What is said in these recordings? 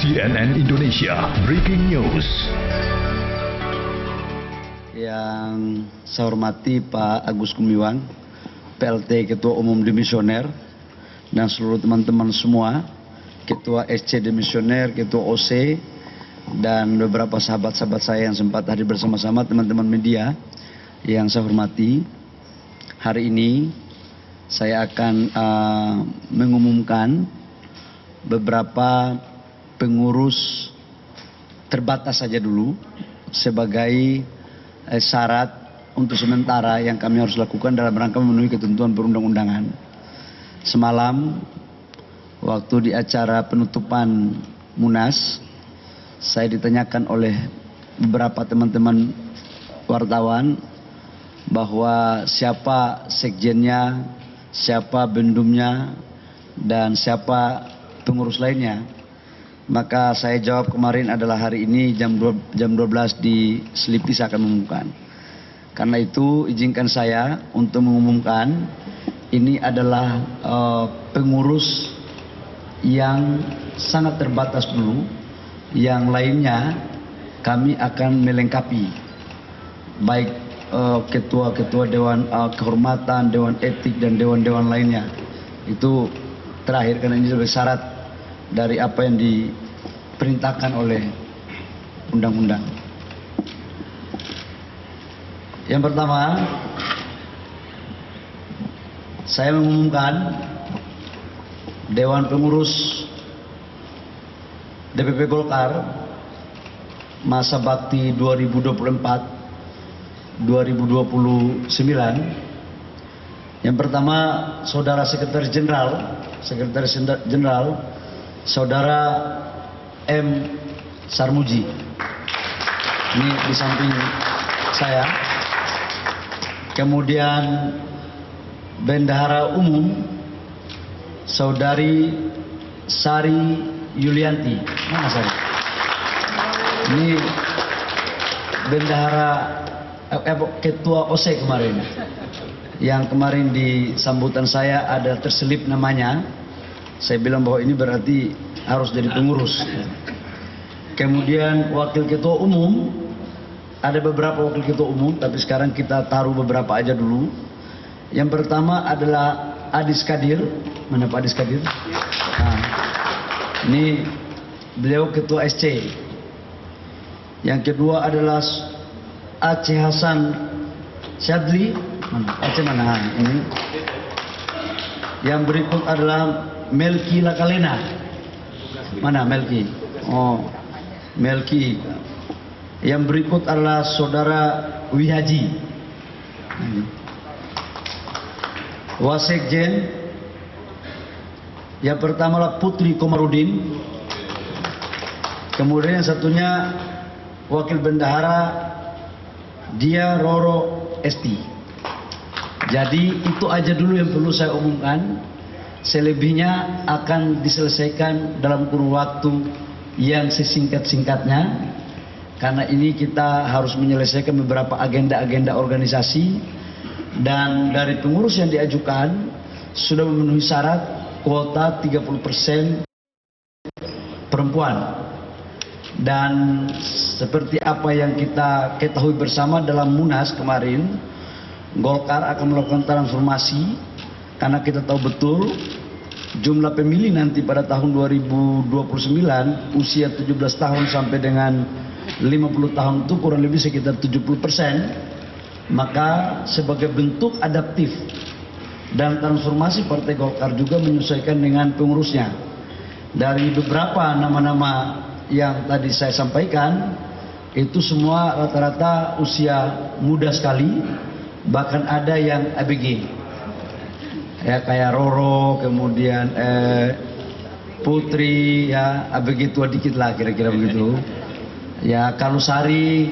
CNN Indonesia Breaking News. Yang saya hormati Pak Agus Gumiwang, PLT Ketua Umum Demisioner, dan seluruh teman-teman semua, Ketua SC Demisioner, Ketua OC, dan beberapa sahabat-sahabat saya yang sempat hadir bersama-sama, teman-teman media yang saya hormati. Hari ini saya akan mengumumkan beberapa pengurus terbatas saja dulu sebagai syarat untuk sementara yang kami harus lakukan dalam rangka memenuhi ketentuan perundang-undangan. Semalam waktu di acara penutupan Munas, saya ditanyakan oleh beberapa teman-teman wartawan bahwa siapa sekjennya, siapa bendumnya, dan siapa pengurus lainnya. Maka saya jawab kemarin adalah hari ini jam 12 di Selipi saya akan mengumumkan. Karena itu izinkan saya untuk mengumumkan ini adalah pengurus yang sangat terbatas dulu. Yang lainnya kami akan melengkapi, baik ketua-ketua Dewan Kehormatan, Dewan Etik, dan Dewan-Dewan lainnya. Itu terakhir karena ini sebagai syarat dari apa yang diperintahkan oleh undang-undang. Yang pertama, saya mengumumkan Dewan Pengurus DPP Golkar masa bakti 2024-2029. Yang pertama, Saudara Sekretaris Jenderal Saudara M. Sarmuji. Ini di samping saya. Kemudian Bendahara Umum Saudari Sari Yulianti. Mana Sari? Ini Bendahara Ketua OC kemarin. Yang kemarin di sambutan saya ada terselip namanya. Saya bilang bahwa ini berarti harus jadi pengurus. Kemudian Wakil Ketua Umum, ada beberapa Wakil Ketua Umum, tapi sekarang kita taruh beberapa aja dulu. Yang pertama adalah Adis Kadir. Mana Pak Adis Kadir? Nah, ini beliau Ketua SC. Yang kedua adalah Aceh Hasan Syadli. Mana? Aceh mana? Ini. Yang berikut adalah Melki Lakalena. Mana Melki? Oh, Melki. Yang berikut adalah Saudara Wihaji. Wasekjen. Yang pertama adalah Putri Komarudin. Kemudian yang satunya Wakil Bendahara Dia Roro Esti. Jadi itu aja dulu yang perlu saya umumkan. Selebihnya akan diselesaikan dalam kurun waktu yang sesingkat-singkatnya. Karena ini kita harus menyelesaikan beberapa agenda-agenda organisasi. Dan dari pengurus yang diajukan sudah memenuhi syarat kuota 30% perempuan. Dan seperti apa yang kita ketahui bersama dalam Munas kemarin, Golkar akan melakukan transformasi. Karena kita tahu betul jumlah pemilih nanti pada tahun 2029 usia 17 tahun sampai dengan 50 tahun itu kurang lebih sekitar 70%. Maka sebagai bentuk adaptif dan transformasi Partai Golkar juga menyesuaikan dengan pengurusnya. Dari beberapa nama-nama yang tadi saya sampaikan, itu semua rata-rata usia muda sekali, bahkan ada yang ABG. Ya kayak Roro, kemudian Putri, ya ABG tua dikit lah kira-kira begitu. Ya kalau Sari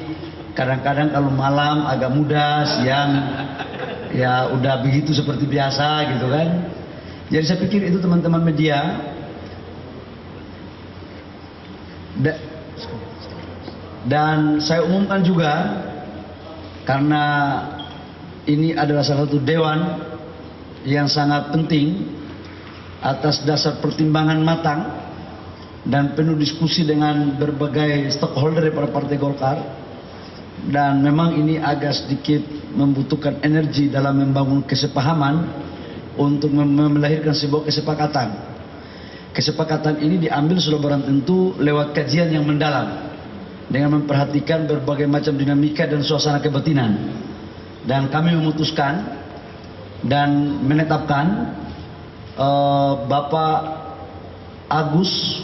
kadang-kadang kalau malam agak muda, siang ya udah begitu seperti biasa gitu kan. Jadi saya pikir itu teman-teman media. Dan saya umumkan juga karena ini adalah salah satu dewan yang sangat penting atas dasar pertimbangan matang dan penuh diskusi dengan berbagai stakeholder daripada Partai Golkar. Dan memang ini agak sedikit membutuhkan energi dalam membangun kesepahaman untuk melahirkan sebuah kesepakatan. Kesepakatan ini diambil sudah barang tentu lewat kajian yang mendalam dengan memperhatikan berbagai macam dinamika dan suasana kebatinan. Dan kami memutuskan dan menetapkan Bapak Agus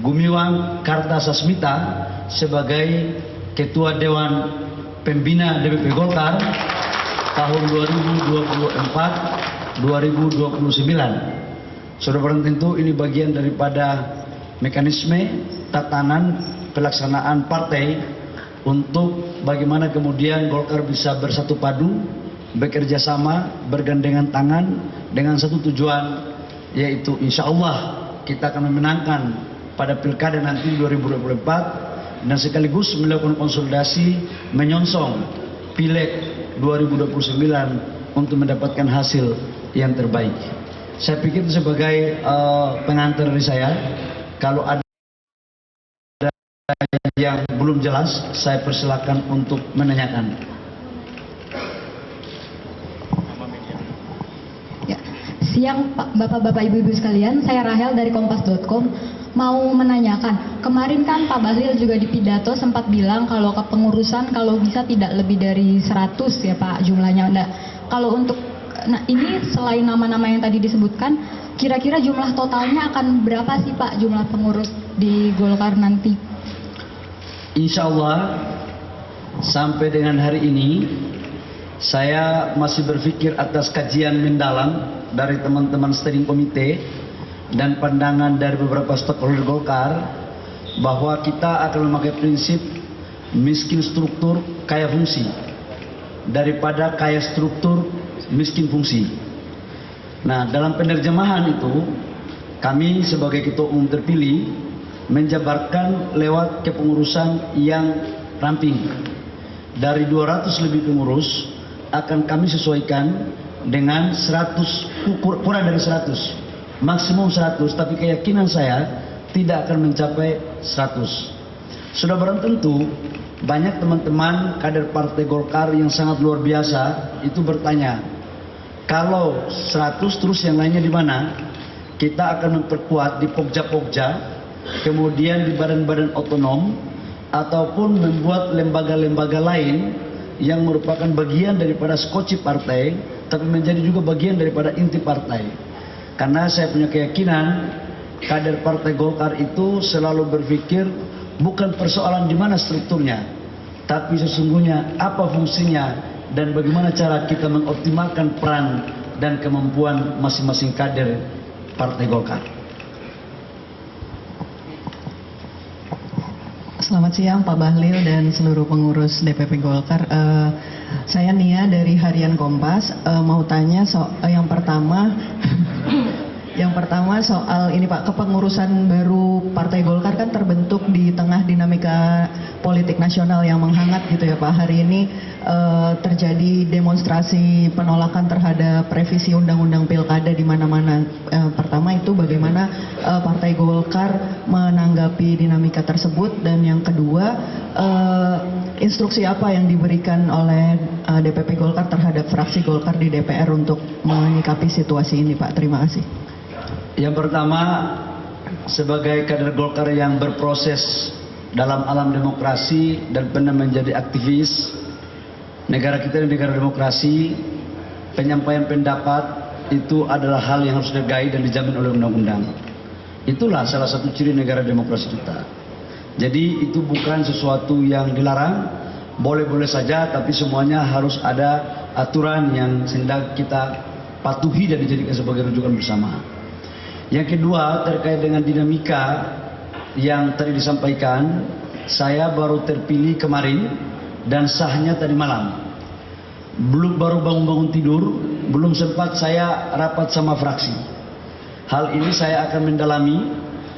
Gumiwang Kartasasmita sebagai Ketua Dewan Pembina DPP Golkar tahun 2024-2029. Sudah barang tentu ini bagian daripada mekanisme tatanan pelaksanaan partai untuk bagaimana kemudian Golkar bisa bersatu padu, bekerja sama, bergandengan tangan dengan satu tujuan, yaitu insya Allah kita akan memenangkan pada pilkada nanti 2024 dan sekaligus melakukan konsolidasi menyongsong pileg 2029 untuk mendapatkan hasil yang terbaik. Saya pikir itu sebagai pengantar dari saya. Kalau ada yang belum jelas, saya persilakan untuk menanyakan. Ya. Siang Bapak-Bapak Ibu-Ibu sekalian, saya Rahel dari Kompas.com. Mau menanyakan, kemarin kan Pak Bahlil juga di pidato sempat bilang kalau kepengurusan kalau bisa tidak lebih dari 100 ya Pak jumlahnya. Nah, kalau untuk ini selain nama-nama yang tadi disebutkan, kira-kira jumlah totalnya akan berapa sih Pak jumlah pengurus di Golkar nanti? Insya Allah sampai dengan hari ini saya masih berpikir atas kajian mendalam dari teman-teman steering komite dan pandangan dari beberapa stakeholder Golkar bahwa kita akan memakai prinsip miskin struktur kaya fungsi daripada kaya struktur miskin fungsi. Nah, dalam penerjemahan itu kami sebagai ketua umum terpilih menjabarkan lewat kepengurusan yang ramping. Dari 200 lebih pengurus akan kami sesuaikan dengan 100, kurang dari 100, maksimum 100, tapi keyakinan saya tidak akan mencapai 100. Sudah barang tentu banyak teman-teman kader Partai Golkar yang sangat luar biasa itu bertanya, kalau 100 terus yang lainnya di mana? Kita akan memperkuat di pokja-pokja, kemudian di badan-badan otonom, ataupun membuat lembaga-lembaga lain yang merupakan bagian daripada skoci partai, tapi menjadi juga bagian daripada inti partai. Karena saya punya keyakinan kader Partai Golkar itu selalu berpikir bukan persoalan di mana strukturnya, tapi sesungguhnya apa fungsinya dan bagaimana cara kita mengoptimalkan peran dan kemampuan masing-masing kader Partai Golkar. Selamat siang Pak Bahlil dan seluruh pengurus DPP Golkar. Saya Nia dari Harian Kompas. Mau tanya yang pertama soal ini Pak, kepengurusan baru Partai Golkar kan terbentuk di tengah dinamika politik nasional yang menghangat gitu ya Pak. Hari ini terjadi demonstrasi penolakan terhadap revisi undang-undang pilkada di mana-mana. Pertama itu bagaimana Partai Golkar menanggapi dinamika tersebut, dan yang kedua instruksi apa yang diberikan oleh DPP Golkar terhadap fraksi Golkar di DPR untuk menyikapi situasi ini Pak. Terima kasih. Yang pertama, sebagai kader Golkar yang berproses dalam alam demokrasi dan pernah menjadi aktivis, negara kita adalah negara demokrasi, penyampaian pendapat itu adalah hal yang harus dihargai dan dijamin oleh undang-undang. Itulah salah satu ciri negara demokrasi kita. Jadi itu bukan sesuatu yang dilarang, boleh-boleh saja, tapi semuanya harus ada aturan yang hendak kita patuhi dan dijadikan sebagai rujukan bersama. Yang kedua, terkait dengan dinamika yang tadi disampaikan, saya baru terpilih kemarin dan sahnya tadi malam. Baru bangun tidur, belum sempat saya rapat sama fraksi. Hal ini saya akan mendalami,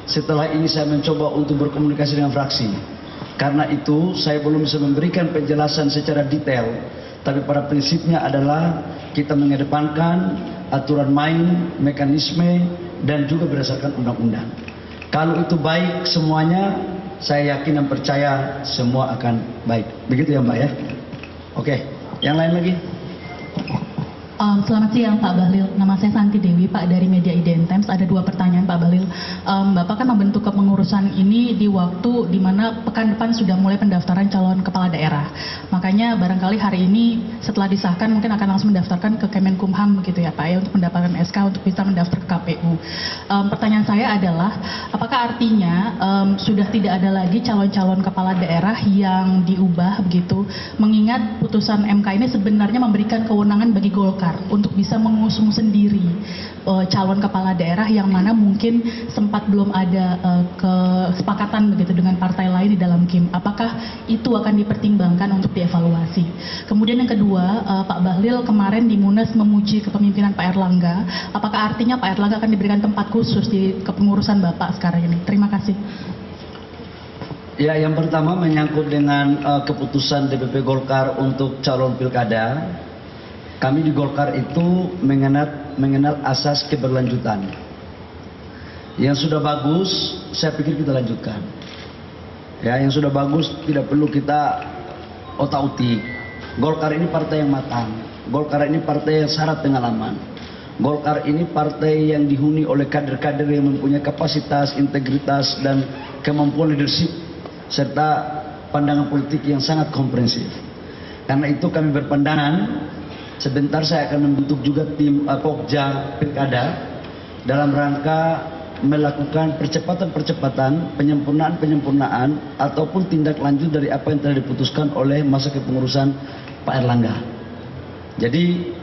setelah ini saya mencoba untuk berkomunikasi dengan fraksi. Karena itu saya belum bisa memberikan penjelasan secara detail, tapi pada prinsipnya adalah kita mengedepankan aturan main, mekanisme, dan juga berdasarkan undang-undang. Kalau itu baik semuanya, saya yakin dan percaya semua akan baik. Begitu ya Mbak ya? Oke, yang lain lagi? Selamat siang Pak Bahlil, nama saya Santi Dewi Pak dari Media IDN Times. Ada 2 pertanyaan Pak Bahlil. Bapak kan membentuk kepengurusan ini di waktu di mana pekan depan sudah mulai pendaftaran calon kepala daerah. Makanya barangkali hari ini setelah disahkan mungkin akan langsung mendaftarkan ke Kemenkumham gitu ya Pak ya, untuk mendapatkan SK untuk bisa mendaftar ke KPU. Pertanyaan saya adalah apakah artinya sudah tidak ada lagi calon-calon kepala daerah yang diubah begitu, mengingat putusan MK ini sebenarnya memberikan kewenangan bagi Golkar untuk bisa mengusung sendiri calon kepala daerah yang mana mungkin sempat belum ada kesepakatan begitu dengan partai lain di dalam KIM. Apakah itu akan dipertimbangkan untuk dievaluasi? Kemudian yang kedua, Pak Bahlil kemarin di Munas memuji kepemimpinan Pak Erlangga. Apakah artinya Pak Erlangga akan diberikan tempat khusus di kepengurusan Bapak sekarang ini? Terima kasih. Ya, yang pertama menyangkut dengan keputusan DPP Golkar untuk calon pilkada. Kami di Golkar itu mengenal asas keberlanjutan. Yang sudah bagus, saya pikir kita lanjutkan. Ya, yang sudah bagus tidak perlu kita otak-atik. Golkar ini partai yang matang. Golkar ini partai yang syarat pengalaman. Golkar ini partai yang dihuni oleh kader-kader yang mempunyai kapasitas, integritas, dan kemampuan leadership serta pandangan politik yang sangat komprehensif. Karena itu kami berpandangan sebentar saya akan membentuk juga tim Pokja Pilkada dalam rangka melakukan percepatan-percepatan, penyempurnaan ataupun tindak lanjut dari apa yang telah diputuskan oleh masa kepengurusan Pak Erlangga. Jadi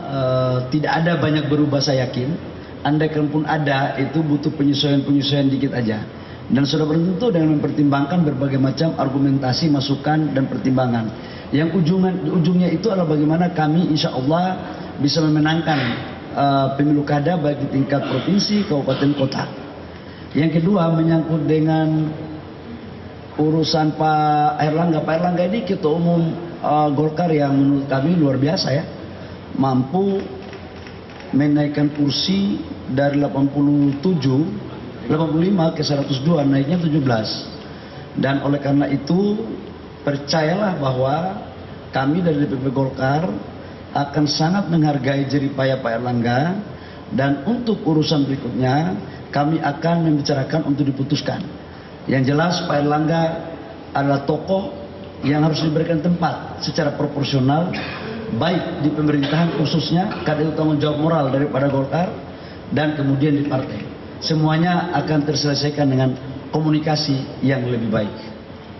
tidak ada banyak berubah saya yakin. Andaikan pun ada, itu butuh penyesuaian dikit aja. Dan sudah tentu dengan mempertimbangkan berbagai macam argumentasi, masukan, dan pertimbangan. Yang ujungnya itu adalah bagaimana kami insya Allah bisa memenangkan pemilu kada baik di tingkat provinsi, kabupaten, kota. Yang kedua menyangkut dengan urusan Pak Erlangga. Pak Erlangga ini ketua umum Golkar yang menurut kami luar biasa ya, mampu menaikkan kursi dari 85 ke 102, naiknya 17. Dan oleh karena itu percayalah bahwa kami dari DPP Golkar akan sangat menghargai jeripaya Pak Erlangga, dan untuk urusan berikutnya kami akan membicarakan untuk diputuskan. Yang jelas Pak Erlangga adalah tokoh yang harus diberikan tempat secara proporsional, baik di pemerintahan khususnya karena itu tanggung jawab moral daripada Golkar, dan kemudian di partai. Semuanya akan terselesaikan dengan komunikasi yang lebih baik.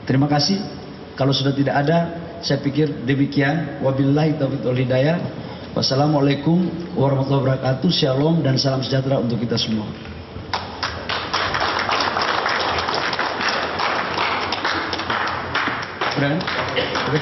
Terima kasih. Kalau sudah tidak ada, saya pikir demikian. Wabillahi taufiq wal hidayah. Wassalamualaikum warahmatullahi wabarakatuh. Shalom dan salam sejahtera untuk kita semua. Udah kan? Oke.